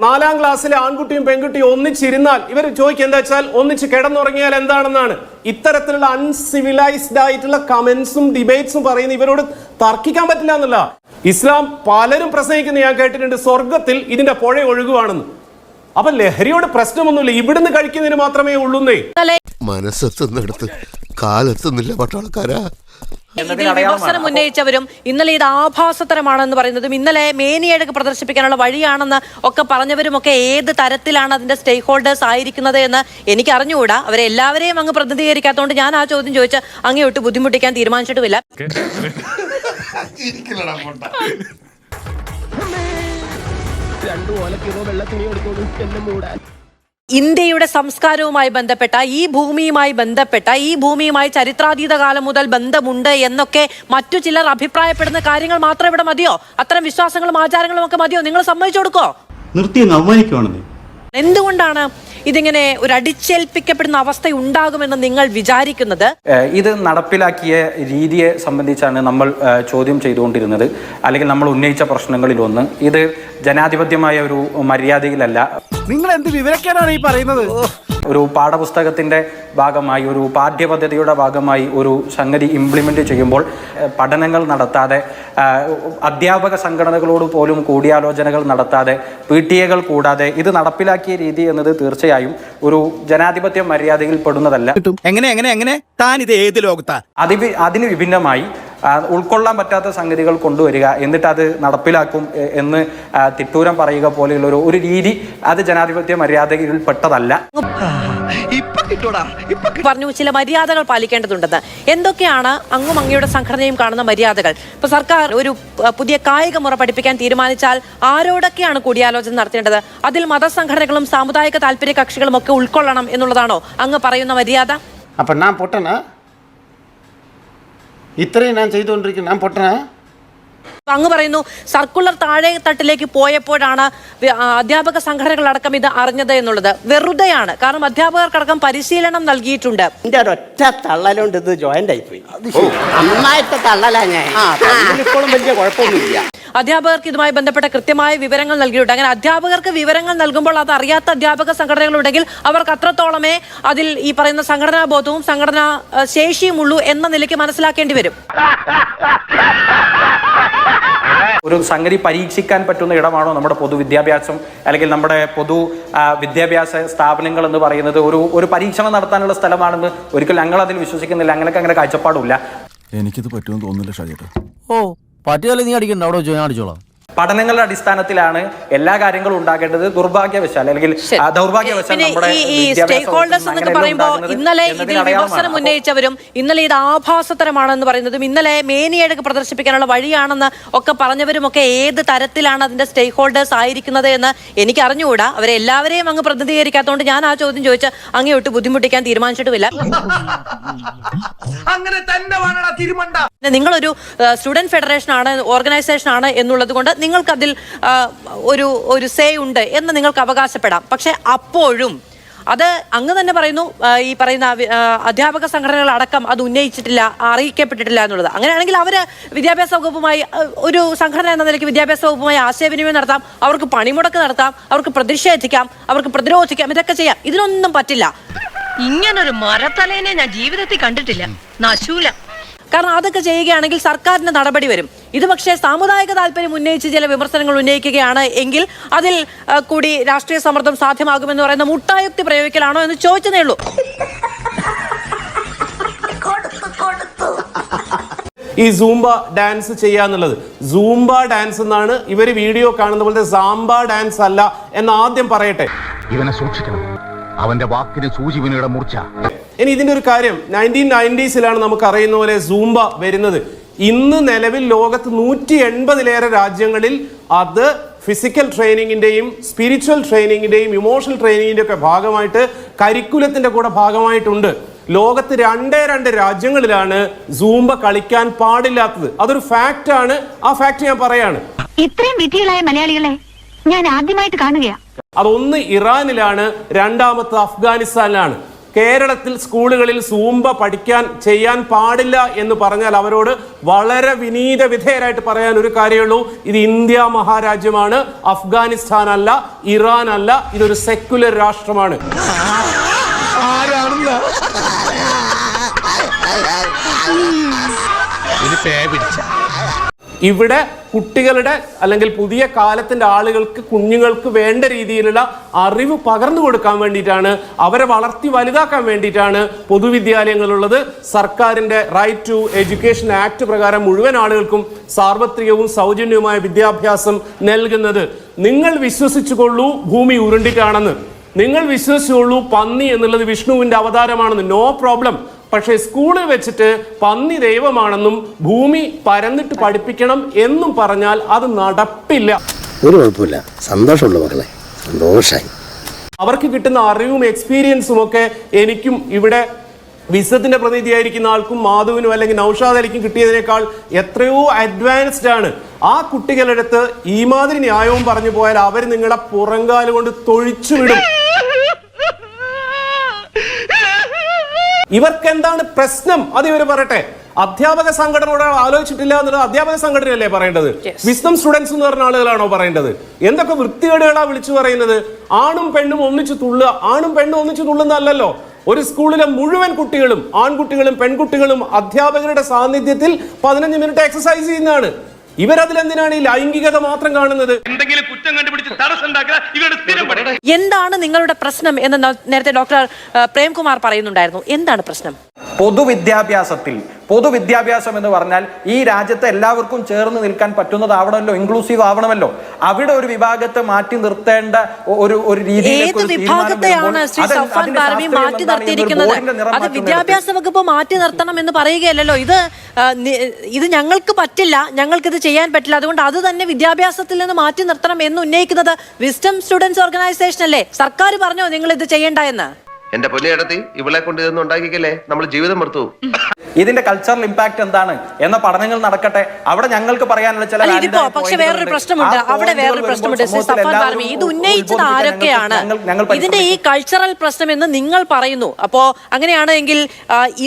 4ാം ക്ലാസ്സിലെ ആൺകുട്ടിയും പെൺകുട്ടിയും ഒന്നിച്ചിരുന്നാൽ ഇവർ ചോദിക്കുക എന്താ വെച്ചാൽ ഒന്നിച്ച് കിടന്നുറങ്ങിയാൽ എന്താണെന്നാണ്. ഇത്തരത്തിലുള്ള അൺസിവിലൈസ്ഡ് ആയിട്ടുള്ള കമന്റ്സും ഡിബേറ്റ്സും പറയുന്ന ഇവരോട് തർക്കിക്കാൻ പറ്റില്ല എന്നല്ല. ഇസ്ലാം പലരും പ്രസംഗിക്കുന്ന ഞാൻ കേട്ടിട്ടുണ്ട്, സ്വർഗത്തിൽ ഇതിന്റെ പുഴ ഒഴുകുവാണെന്ന്. അപ്പൊ ലഹരിയോട് പ്രശ്നമൊന്നുമില്ല, ഇവിടുന്ന് കഴിക്കുന്നതിന് മാത്രമേ ഉള്ളൂന്നേ. മനസ്സെത്തുന്നിടത്ത് കാലെത്തുന്നില്ല പട്ടാളക്കാരാ. ഇതിൽ വിമർശനം ഉന്നയിച്ചവരും ഇന്നലെ ഇത് ആഭാസതരമാണെന്ന് പറയുന്നതും ഇന്നലെ മേനിയഴക് പ്രദർശിപ്പിക്കാനുള്ള വഴിയാണെന്ന് ഒക്കെ പറഞ്ഞവരും ഒക്കെ ഏത് തരത്തിലാണ് അതിന്റെ സ്റ്റേക്ക് ഹോൾഡേഴ്സ് ആയിരിക്കുന്നത് എന്ന് എനിക്ക് അറിഞ്ഞുകൂടാ. അവരെ എല്ലാവരെയും അങ്ങ് പ്രതിനിധീകരിക്കാത്തതുകൊണ്ട് ഞാൻ ആ ചോദ്യം ചോദിച്ച് അങ്ങോട്ട് ബുദ്ധിമുട്ടിക്കാൻ തീരുമാനിച്ചിട്ടുമില്ല. ഇന്ത്യയുടെ സംസ്കാരവുമായി ബന്ധപ്പെട്ട ഈ ഭൂമിയുമായി ചരിത്രാതീത കാലം മുതൽ ബന്ധമുണ്ട് എന്നൊക്കെ മറ്റു ചിലർ അഭിപ്രായപ്പെടുന്ന കാര്യങ്ങൾ മാത്രം ഇവിടെ മതിയോ? അത്തരം വിശ്വാസങ്ങളും ആചാരങ്ങളും ഒക്കെ മതിയോ? നിങ്ങൾ സമ്മതിച്ചു കൊടുക്കോ? എന്തുകൊണ്ടാണ് ഇതിങ്ങനെ ഒരു അടിച്ചേൽപ്പിക്കപ്പെടുന്ന അവസ്ഥ ഉണ്ടാകുമെന്ന് നിങ്ങൾ വിചാരിക്കുന്നത്? ഇത് നടപ്പിലാക്കിയ രീതിയെ സംബന്ധിച്ചാണ് നമ്മൾ ചോദ്യം ചെയ്തുകൊണ്ടിരുന്നത്, അല്ലെങ്കിൽ നമ്മൾ ഉന്നയിച്ച പ്രശ്നങ്ങളിൽ ഒന്ന്. ഇത് ജനാധിപത്യമായ ഒരു മര്യാദയിലല്ല. നിങ്ങൾ എന്ത് വിവരക്കാനാണ് ഈ പറയുന്നത്? ഒരു പാഠപുസ്തകത്തിന്റെ ഭാഗമായി, ഒരു പാഠ്യപദ്ധതിയുടെ ഭാഗമായി ഒരു സംഗതി ഇംപ്ലിമെന്റ് ചെയ്യുമ്പോൾ പഠനങ്ങൾ നടത്താതെ, അധ്യാപക സംഘടനകളോട് പോലും കൂടിയാലോചനകൾ നടത്താതെ, PTA കൂടാതെ ഇത് നടപ്പിലാക്കിയ രീതി എന്നത് തീർച്ചയായും ഒരു ജനാധിപത്യ മര്യാദയിൽ പെടുന്നതല്ല. എങ്ങനെ താൻ ഇത് ഏത് ലോകത്താ? അതിന് വിഭിന്നമായി ഉൾക്കൊള്ളാൻ പറ്റാത്ത സംഗതികൾ കൊണ്ടുവരിക, എന്നിട്ട് അത് നടപ്പിലാക്കും എന്ന് തിട്ടൂരം പറയുക പോലെയുള്ള ഒരു രീതി അത് ജനാധിപത്യ മര്യാദയിൽ പെട്ടതല്ല. പറഞ്ഞു ചില മര്യാദകൾ പാലിക്കേണ്ടതുണ്ടെന്ന്. എന്തൊക്കെയാണ് അങ്ങും അങ്ങയുടെ സംഘടനയും കാണുന്ന മര്യാദകൾ? ഇപ്പൊ സർക്കാർ ഒരു പുതിയ കായിക മുറ പഠിപ്പിക്കാൻ തീരുമാനിച്ചാൽ ആരോടൊക്കെയാണ് കൂടിയാലോചന നടത്തേണ്ടത്? അതിൽ മതസംഘടനകളും സാമുദായിക താല്പര്യ കക്ഷികളും ഒക്കെ ഉൾക്കൊള്ളണം എന്നുള്ളതാണോ അങ്ങ് പറയുന്ന മര്യാദ? അപ്പൊ ഞാൻ പൊട്ടനാ? ഇത്രയും ഞാൻ ചെയ്തുകൊണ്ടിരിക്കുന്നു, ഞാൻ പൊട്ടനാ? അങ്ങ് പറയുന്നു സർക്കുലർ താഴെ തട്ടിലേക്ക് പോയപ്പോഴാണ് അധ്യാപക സംഘടനകളടക്കം ഇത് അറിഞ്ഞത് എന്നുള്ളത് വെറുതെയാണ്. കാരണം അധ്യാപകർക്കടക്കം പരിശീലനം നൽകിയിട്ടുണ്ട്. ഒറ്റ തള്ളലുണ്ട്, ഇത് ജോയിന്റ് ആയിപ്പോയി. നന്നായിട്ട് തള്ളലാ ഞാൻ. ഇപ്പോഴും വലിയ കുഴപ്പമൊന്നുമില്ല. അധ്യാപകർക്ക് ഇതുമായി ബന്ധപ്പെട്ട കൃത്യമായ വിവരങ്ങൾ നൽകിയിട്ടുണ്ട്. അങ്ങനെ അധ്യാപകർക്ക് വിവരങ്ങൾ നൽകുമ്പോൾ അത് അറിയാത്ത അധ്യാപക സംഘടനകളുണ്ടെങ്കിൽ അവർക്ക് അത്രത്തോളമേ അതിൽ ഈ പറയുന്ന സംഘടനാ ബോധവും സംഘടനാ ശേഷിയും ഉള്ളൂ എന്ന നിലയ്ക്ക് മനസ്സിലാക്കേണ്ടി വരും. ഒരു സംഗതി പരീക്ഷിക്കാൻ പറ്റുന്ന ഇടമാണോ നമ്മുടെ പൊതുവിദ്യാഭ്യാസം, അല്ലെങ്കിൽ നമ്മുടെ പൊതു വിദ്യാഭ്യാസ സ്ഥാപനങ്ങൾ എന്ന് പറയുന്നത് ഒരു പരീക്ഷണം നടത്താനുള്ള സ്ഥലമാണെന്ന് ഒരിക്കലും ഞങ്ങൾ അതിൽ വിശ്വസിക്കുന്നില്ല. അങ്ങനെ കാഴ്ചപ്പാടില്ല. എനിക്കിത് പറ്റുമെന്ന് തോന്നുന്നില്ല ഷാജേട്ടാ. പറ്റിയാലേ നീ അടിക്കണ്ട, അവിടെ ഞാൻ അടിച്ചോളാം. പഠനങ്ങളുടെ അടിസ്ഥാനത്തിലാണ് എല്ലാ കാര്യങ്ങളും ഉണ്ടാകേണ്ടത്. ദൗർഭാഗ്യവശാൽ നമ്മുടെ ഈ സ്റ്റേക്ക് ഹോൾഡേഴ്സ് എന്നൊക്കെ പറയുമ്പോൾ ഇന്നലെ ഇതിൽ വിമർശനം ഉന്നയിച്ചവരും ഇന്നലെ ഇത് ആഭാസതരമാണെന്ന് പറയുന്നതും ഇന്നലെ മേനിയഴക് പ്രദർശിപ്പിക്കാനുള്ള വഴിയാണെന്ന് ഒക്കെ പറഞ്ഞവരും ഒക്കെ ഏത് തരത്തിലാണ് അതിന്റെ സ്റ്റേക്ക് ഹോൾഡേഴ്സ് ആയിരിക്കുന്നത് എന്ന് എനിക്ക് അറിഞ്ഞുകൂടാ. അവരെ എല്ലാവരെയും അങ്ങ് പ്രതിനിധീകരിക്കാത്തതുകൊണ്ട് ഞാൻ ആ ചോദ്യം ചോദിച്ച് അങ്ങോട്ട് ബുദ്ധിമുട്ടിക്കാൻ തീരുമാനിച്ചിട്ടുമില്ല. നിങ്ങളൊരു സ്റ്റുഡന്റ് ഫെഡറേഷൻ ആണ്, ഓർഗനൈസേഷൻ ആണ് എന്നുള്ളത് കൊണ്ട് നിങ്ങൾക്കതിൽ ഒരു സേ ഉണ്ട് എന്ന് നിങ്ങൾക്ക് അവകാശപ്പെടാം. പക്ഷെ അപ്പോഴും അത് അങ്ങ് തന്നെ പറയുന്നു, ഈ പറയുന്ന അധ്യാപക സംഘടനകൾ അടക്കം അത് ഉന്നയിച്ചിട്ടില്ല, അറിയിക്കപ്പെട്ടിട്ടില്ല എന്നുള്ളത്. അങ്ങനെയാണെങ്കിൽ അവര് വിദ്യാഭ്യാസ വകുപ്പുമായി, ഒരു സംഘടന എന്ന നിലയ്ക്ക് വിദ്യാഭ്യാസ വകുപ്പുമായി ആശയവിനിമയം നടത്താം, അവർക്ക് പണിമുടക്ക് നടത്താം, അവർക്ക് പ്രതിഷേധിക്കാം, അവർക്ക് പ്രതിരോധിക്കാം, ഇതൊക്കെ ചെയ്യാം. ഇതിനൊന്നും പറ്റില്ല. ഇങ്ങനൊരു മരത്തലേനെ ഞാൻ ജീവിതത്തിൽ കണ്ടിട്ടില്ല. നശൂല. കാരണം അതൊക്കെ ചെയ്യുകയാണെങ്കിൽ സർക്കാരിന്റെ നടപടി വരും. ഇത് പക്ഷേ സാമുദായിക താല്പര്യം ഉന്നയിച്ച് ചില വിമർശനങ്ങൾ ഉന്നയിക്കുകയാണ് എങ്കിൽ അതിൽ കൂടി രാഷ്ട്രീയ സമ്മർദ്ദം സാധ്യമാകുമെന്ന് പറയുന്ന മുട്ടായുക്തി പ്രയോഗിക്കലാണോ എന്ന് ചോദിച്ചതേ ഉള്ളൂ. ഈ സൂംബ ഡാൻസ് ചെയ്യാന്നുള്ളത് സൂംബ ഡാൻസ് എന്നാണ് ഇവര് വീഡിയോ കാണുന്ന പോലത്തെ സാംബ ഡാൻസ് അല്ല എന്ന് ആദ്യം പറയട്ടെ. ഇവനെ സൂക്ഷിക്കണം, അവന്റെ വാക്കിന് സൂചിവിനയുടെ മൂർച്ച. ഇനി ഇതിന്റെ ഒരു കാര്യം, 1990s നമുക്ക് അറിയുന്ന പോലെ സൂംബ വരുന്നത്. ഇന്ന് നിലവിൽ ലോകത്ത് 180-ലേറെ രാജ്യങ്ങളിൽ അത് ഫിസിക്കൽ ട്രെയിനിങ്ങിന്റെയും സ്പിരിച്വൽ ട്രെയിനിങ്ങിന്റെയും ഇമോഷണൽ ട്രെയിനിങ്ങിന്റെ ഒക്കെ ഭാഗമായിട്ട് കരിക്കുലത്തിന്റെ കൂടെ ഭാഗമായിട്ടുണ്ട്. ലോകത്ത് 2 രാജ്യങ്ങളിലാണ് സൂംബ കളിക്കാൻ പാടില്ലാത്തത്. അതൊരു ഫാക്റ്റ് ആണ്. ആ ഫാക്ട് ഞാൻ പറയാണ്. ഇത്രയും വിധികളായ മലയാളികളെ ഞാൻ ആദ്യമായിട്ട് കാണുകയാണ്. അതൊന്ന് ഇറാനിലാണ്, രണ്ടാമത്തെ അഫ്ഗാനിസ്ഥാനിലാണ്. കേരളത്തിൽ സ്കൂളുകളിൽ സൂംബ ചെയ്യാൻ പാടില്ല എന്ന് പറഞ്ഞാൽ അവരോട് വളരെ വിനീത വിധേയരായിട്ട് പറയാൻ ഒരു കാര്യമുള്ളൂ. ഇത് ഇന്ത്യ മഹാരാജ്യമാണ്, അഫ്ഗാനിസ്ഥാൻ അല്ല, ഇറാൻ അല്ല, ഇതൊരു സെക്യുലർ രാഷ്ട്രമാണ്. ഇവിടെ കുട്ടികളുടെ അല്ലെങ്കിൽ പുതിയ കാലത്തിന്റെ ആളുകൾക്ക്, കുഞ്ഞുങ്ങൾക്ക് വേണ്ട രീതിയിലുള്ള അറിവ് പകർന്നു കൊടുക്കാൻ വേണ്ടിയിട്ടാണ്, അവരെ വളർത്തി വലുതാക്കാൻ വേണ്ടിയിട്ടാണ് പൊതുവിദ്യാലയങ്ങളുള്ളത്. സർക്കാരിന്റെ റൈറ്റ് ടു എഡ്യൂക്കേഷൻ ആക്ട് പ്രകാരം മുഴുവൻ ആളുകൾക്കും സാർവത്രികവും സൗജന്യവുമായ വിദ്യാഭ്യാസം നൽകുന്നത്. നിങ്ങൾ വിശ്വസിച്ചുകൊള്ളൂ ഭൂമി ഉരുണ്ടിട്ടാണെന്ന്, നിങ്ങൾ വിശ്വസിച്ചുകൊള്ളൂ പന്നി എന്നുള്ളത് വിഷ്ണുവിന്റെ അവതാരമാണെന്ന്, നോ പ്രോബ്ലം. പക്ഷേ സ്കൂളിൽ വെച്ചിട്ട് പന്നി ദൈവമാണെന്നും ഭൂമി പരന്നിട്ട് പഠിപ്പിക്കണം എന്നും പറഞ്ഞാൽ അത് നടപ്പില്ല. ഒരു കുഴപ്പമില്ല, സന്തോഷമുള്ള മക്കളെ, സന്തോഷായി. അവർക്ക് കിട്ടുന്ന അറിവും എക്സ്പീരിയൻസും ഒക്കെ എനിക്കും ഇവിടെ വിസത്തിന്റെ പ്രതിനിധിയായിരിക്കുന്ന ആൾക്കും മാധുവിനും അല്ലെങ്കിൽ നൗഷാദ് അലിക്കും കിട്ടിയതിനേക്കാൾ എത്രയോ അഡ്വാൻസ്ഡ് ആണ്. ആ കുട്ടികളുടെ അടുത്ത് ഈ മാതിരി ന്യായവും പറഞ്ഞു പോയാൽ അവർ നിങ്ങളെ പുറങ്കാല് കൊണ്ട് തൊഴിച്ചു വിടും. ഇവർക്ക് എന്താണ് പ്രശ്നം അത് ഇവർ പറയട്ടെ. അധ്യാപക സംഘടനയോട് ആലോചിച്ചിട്ടില്ല എന്നുള്ളത് അധ്യാപക സംഘടനയല്ലേ പറയേണ്ടത്? വിസ്ഡം സ്റ്റുഡൻസ് എന്ന് പറഞ്ഞ ആളുകളാണോ പറയേണ്ടത്? എന്തൊക്കെ വൃത്തികേടുകളാ വിളിച്ചു പറയുന്നത്? ആണും പെണ്ണും ഒന്നിച്ചു തുള്ളുക, ആണും പെണ്ണും ഒന്നിച്ചു തുള്ളുന്നതല്ലോ. ഒരു സ്കൂളിലെ മുഴുവൻ കുട്ടികളും, ആൺകുട്ടികളും പെൺകുട്ടികളും അധ്യാപകരുടെ സാന്നിധ്യത്തിൽ 15 മിനിറ്റ് എക്സസൈസ് ചെയ്യുന്നതാണ്. ഇവരതിലെന്തിനാണ് ഈ ലൈംഗികത മാത്രം കാണുന്നത്? എന്തെങ്കിലും കുറ്റം കണ്ടുപിടിച്ച് തടസ്സം. എന്താണ് നിങ്ങളുടെ പ്രശ്നം എന്ന് നേരത്തെ ഡോക്ടർ പ്രേംകുമാർ പറയുന്നുണ്ടായിരുന്നു. എന്താണ് പ്രശ്നം? പൊതുവിദ്യാഭ്യാസം എന്ന് പറഞ്ഞാൽ ഈ രാജ്യത്തെ എല്ലാവർക്കും ചേർന്ന് നിൽക്കാൻ പറ്റുന്നതാവണമല്ലോ, ഇൻക്ലൂസീവ് ആവണമല്ലോ. അവിടെ ഒരു വിഭാഗത്തെ മാറ്റി നിർത്തേണ്ട ഒരു രീതിയിലേക്ക് മാറ്റി നിർത്തിയിരിക്കുന്നത് അത് വിദ്യാഭ്യാസ വകുപ്പ് മാറ്റി നിർത്തണം എന്ന് പറയുകയല്ലോ. ഇത് ഞങ്ങൾക്ക് പറ്റില്ല, ഞങ്ങൾക്കിത് ചെയ്യാൻ പറ്റില്ല, അതുകൊണ്ട് അത് തന്നെ വിദ്യാഭ്യാസത്തിൽ നിന്ന് മാറ്റി നിർത്തണം എന്ന് ഉന്നയിക്കുന്നത് വിസ്ഡം സ്റ്റുഡൻസ് ഓർഗനൈസേഷൻ അല്ലേ? സർക്കാർ പറഞ്ഞോ നിങ്ങൾ ഇത് ചെയ്യേണ്ട എന്ന്? എന്റെ പൊന്നിയിടത്തി ഇവളെ കൊണ്ട് ഇതൊന്നും ഉണ്ടാക്കിക്കല്ലേ, നമ്മൾ ജീവിതം മറുത്തു. ഇതിന്റെ കൾച്ചറൽ ഇമ്പാക്ട് എന്താണ് എന്ന പഠനങ്ങൾ നടക്കട്ടെ. അവിടെ ഞങ്ങൾക്ക് പറയാനുള്ള ചില പക്ഷെ വേറൊരു പ്രശ്നമുണ്ട്, അവിടെ വേറൊരു പ്രശ്നമുണ്ട്. ഇത് ഉന്നയിച്ചത് ആരൊക്കെയാണ്? ഇതിന്റെ ഈ കൾച്ചറൽ പ്രശ്നം എന്ന് നിങ്ങൾ പറയുന്നു. അപ്പോ അങ്ങനെയാണെങ്കിൽ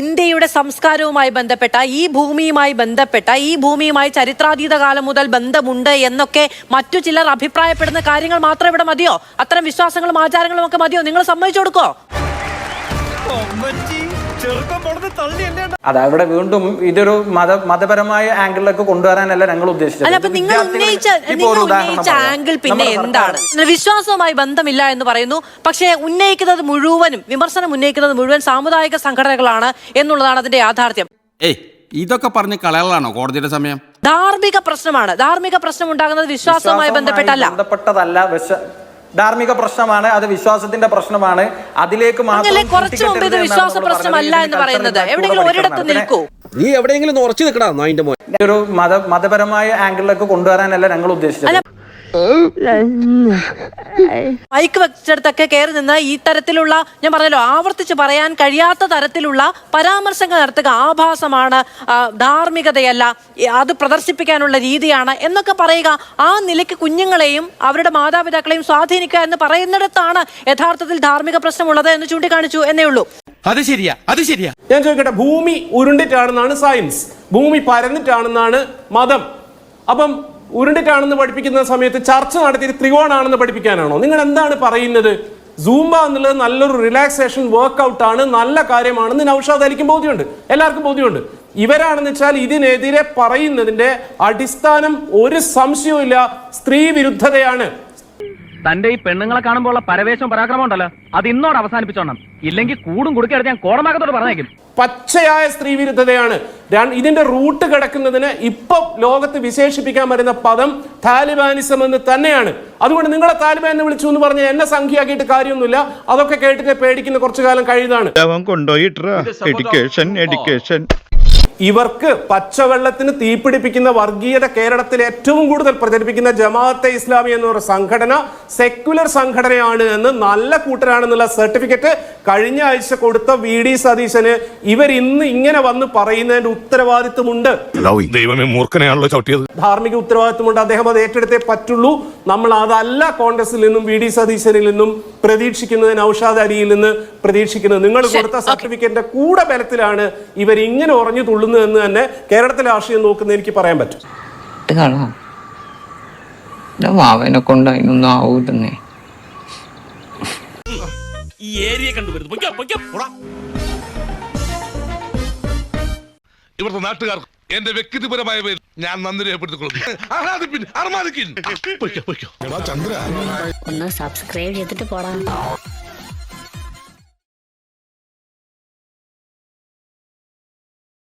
ഇന്ത്യയുടെ സംസ്കാരവുമായി ബന്ധപ്പെട്ട, ഈ ഭൂമിയുമായി ബന്ധപ്പെട്ട, ഈ ഭൂമിയുമായി ചരിത്രാതീത കാലം മുതൽ ബന്ധമുണ്ട് എന്നൊക്കെ മറ്റു ചിലർ അഭിപ്രായപ്പെടുന്ന കാര്യങ്ങൾ മാത്രം ഇവിടെ മതിയോ? അത്തരം വിശ്വാസങ്ങളും ആചാരങ്ങളും ഒക്കെ മതിയോ? നിങ്ങൾ സമ്മതിച്ചു കൊടുക്കോ? അത് അവിടെ വീണ്ടും ഇതൊരു മതപരമായ ആംഗിളിലേക്ക് കൊണ്ടുവരാനല്ല ഞങ്ങൾ ഉദ്ദേശിച്ചത്. നിങ്ങൾ ഉന്നയിച്ച ആംഗിൾ പിന്നെ എന്താണ്? വിശ്വാസവുമായി ബന്ധമില്ല എന്ന് പറയുന്നു, പക്ഷേ ഉന്നയിക്കുന്നത് മുഴുവനും, വിമർശനം ഉന്നയിക്കുന്നത് മുഴുവൻ സാമുദായിക സംഘടനകളാണ് എന്നുള്ളതാണ് അതിന്റെ യാഥാർത്ഥ്യം. ഇതൊക്കെ പറഞ്ഞ് കളയാനാണോ കോടതിയുടെ സമയം? ധാർമ്മിക പ്രശ്നമാണ്. ധാർമ്മിക പ്രശ്നം ഉണ്ടാകുന്നത് വിശ്വാസവുമായി ബന്ധപ്പെട്ടതല്ല. ധാർമ്മിക പ്രശ്നമാണ്, അത് വിശ്വാസത്തിന്റെ പ്രശ്നമാണ്. അതിലേക്ക് കുറച്ചു മുമ്പ് ഇത് വിശ്വാസ പ്രശ്നമല്ല എന്ന് പറയുന്നത് എവിടെയെങ്കിലും ഒരിടത്ത് നിൽക്കൂ. നീ എവിടെയെങ്കിലും ഉറച്ചു നിൽക്കടാ നായിന്റെ മോൻ. ഒരു മതപരമായ ആംഗിളിലേക്ക് കൊണ്ടുവരാനല്ല ഞങ്ങൾ ഉദ്ദേശിച്ചത്. മൈക്ക് വെച്ചെടുത്തൊക്കെ കയറി നിന്ന് ഈ തരത്തിലുള്ള, ഞാൻ പറഞ്ഞല്ലോ, ആവർത്തിച്ച് പറയാൻ കഴിയാത്ത തരത്തിലുള്ള പരാമർശങ്ങൾ നടത്തുക ആഭാസമാണ്, ധാർമ്മികതയല്ല, അത് പ്രദർശിപ്പിക്കാനുള്ള രീതിയാണ് എന്നൊക്കെ പറയുക. ആ നിലയ്ക്ക് കുഞ്ഞുങ്ങളെയും അവരുടെ മാതാപിതാക്കളെയും സ്വാധീനിക്കുക എന്ന് പറയുന്നിടത്താണ് യഥാർത്ഥത്തിൽ ധാർമ്മിക പ്രശ്നമുള്ളത് എന്ന് ചൂണ്ടിക്കാണിച്ചു എന്നേ ഉള്ളൂ. അത് ശരിയാ. ഞാൻ ചോദിക്കട്ടെ, ഭൂമി ഉരുണ്ടിട്ടാണെന്നാണ് സയൻസ്, ഭൂമി പരന്നിട്ടാണെന്നാണ് മതം. അപ്പം ഉരുണ്ടിട്ടാണെന്ന് പഠിപ്പിക്കുന്ന സമയത്ത് ചർച്ച നടത്തിയിട്ട് ത്രികോണാണെന്ന് പഠിപ്പിക്കാനാണോ? നിങ്ങൾ എന്താണ് പറയുന്നത്? സൂംബ എന്നുള്ളത് നല്ലൊരു റിലാക്സേഷൻ വർക്ക്ഔട്ട് ആണ്, നല്ല കാര്യമാണെന്ന് നൗഷാദ് അലിക്കും ബോധ്യമുണ്ട്, എല്ലാവർക്കും ബോധ്യമുണ്ട്. ഇവരാണെന്ന് വെച്ചാൽ ഇതിനെതിരെ പറയുന്നതിന്റെ അടിസ്ഥാനം ഒരു സംശയവുമില്ല, സ്ത്രീ വിരുദ്ധതയാണ്. തന്റെ ഈ പെണ്ണുങ്ങളെ കാണുമ്പോൾ പരവേശം പരാക്രമം ഉണ്ടല്ലോ, അത് ഇന്നോട് അവസാനിപ്പിച്ചോണം, ഇല്ലെങ്കിൽ കൂടും കൊടുക്കെടുത്ത് ഞാൻ കോടമാകത്തോട് പറഞ്ഞേക്കും. പച്ചയായ സ്ത്രീ വിരുദ്ധതയാണ്. ഇതിന്റെ റൂട്ട് കിടക്കുന്നതിന് ഇപ്പൊ ലോകത്ത് വിശേഷിപ്പിക്കാൻ വരുന്ന പദം താലിബാനിസം എന്ന് തന്നെയാണ്. അതുകൊണ്ട് നിങ്ങളെ താലിബാൻ എന്ന് വിളിച്ചു എന്ന് പറഞ്ഞ് എന്നെ സംഖ്യയാക്കിയിട്ട് കാര്യമൊന്നുമില്ല. അതൊക്കെ കേട്ടിട്ട് പേടിക്കുന്ന കുറച്ചു കാലം കഴിഞ്ഞതാണ്. ഇവർക്ക് പച്ചവെള്ളത്തിന് തീപിടിപ്പിക്കുന്ന വർഗീയത കേരളത്തിൽ ഏറ്റവും കൂടുതൽ പ്രചരിപ്പിക്കുന്ന ജമാഅത്തെ ഇസ്ലാമി എന്നൊരു സംഘടന സെക്യുലർ സംഘടനയാണ് എന്ന്, നല്ല കൂട്ടരാണെന്നുള്ള സർട്ടിഫിക്കറ്റ് കഴിഞ്ഞ ആഴ്ച കൊടുത്ത VD സതീശന് ഇവർ ഇന്ന് ഇങ്ങനെ വന്ന് പറയുന്നതിന്റെ ഉത്തരവാദിത്വമുണ്ട്. ധാർമ്മിക ഉത്തരവാദിത്വമുണ്ട്. അദ്ദേഹം അത് ഏറ്റെടുത്തേ പറ്റുള്ളൂ. നമ്മൾ അതല്ല കോൺഗ്രസിൽ നിന്നും VD സതീശനിൽ നിന്നും പ്രതീക്ഷിക്കുന്നത്, നൗഷാദ് അലിയിൽ നിന്ന് പ്രതീക്ഷിക്കുന്നത്. നിങ്ങൾ കൊടുത്ത സർട്ടിഫിക്കറ്റിന്റെ കൂടെ ബലത്തിലാണ് ഇവർ ഇങ്ങനെ ഉറഞ്ഞു തുള്ളുന്നതെന്ന് തന്നെ കേരളത്തിലെ രാഷ്ട്രീയം നോക്കുന്ന എനിക്ക് പറയാൻ പറ്റും. അവനെ കൊണ്ട് അതിനൊന്നും ആവൂലെന്നേ. ഈ ഏരിയ കണ്ടുവരുന്നു. ഇവിടുത്തെ നാട്ടുകാർക്ക് എന്റെ വ്യക്തിപരമായ പേര് ഞാൻ നന്ദി രേഖപ്പെടുത്തിക്കൊള്ളുന്നു. ഒന്ന് സബ്സ്ക്രൈബ് ചെയ്തിട്ട് പോടാ.